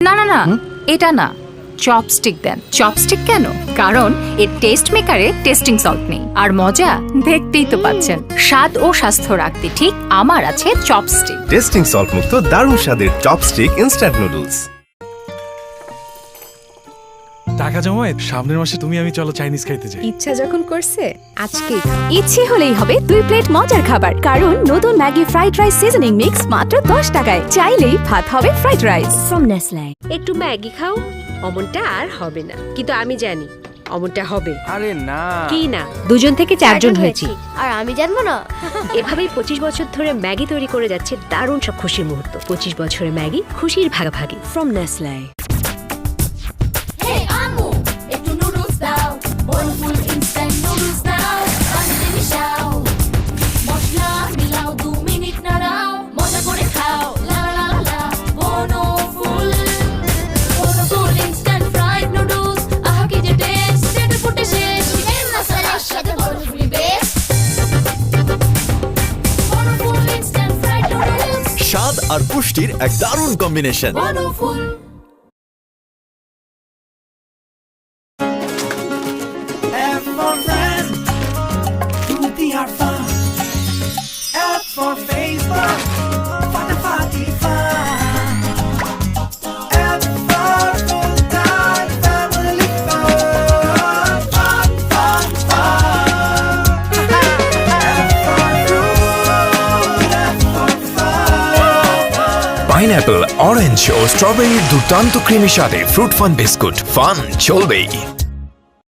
না না না, এটা না, চপস্টিক দেন। চপস্টিক কেন? কারণ এর টেস্ট মেকারে টেস্টিং সল্ট নেই, আর মজা দেখতেই তো পাচ্ছেন। স্বাদ ও স্বাস্থ্য রাখতে ঠিক আমার আছে চপস্টিক। টেস্টিং সল্ট মুক্ত দারুণ স্বাদের চপস্টিক ইনস্ট্যান্ট নুডলস। টাকা জমায় সামনের মাসে তুমি আমি চলো চাইনিজ খাইতে যাই। ইচ্ছা যখন করছে আজকেই ইচ্ছে হলেই হবে 2 প্লেট মজার খাবার, কারণ নতুন Maggi fried rice seasoning mix মাত্র 10 টাকায়। চাইলেই ভাত হবে ফ্রাইড রাইস ফ্রম নেসলে। একটু ম্যাগি খাও, অমনটা আর হবে না, কিন্তু আমি জানি অমনটা হবে। আরে না, কি না, 2 থেকে 4 জন হয়েছি, আর আমি জানবো না। এভাবেই 25 বছর ধরে ম্যাগি তৈরি করে যাচ্ছে দারুণ সব খুশির মুহূর্ত। 25 বছরের ম্যাগি, খুশির ভাগাভাগি ফ্রম নেসলে। স্বাদ আর পুষ্টির এক দারুণ কম্বিনেশন। পাইনঅ্যাপল, অরেঞ্জ ও স্ট্রবেরির দুর্দান্ত ক্রিমি স্বাদে ফ্রুট ফান বিস্কুট, ফান চলবেই।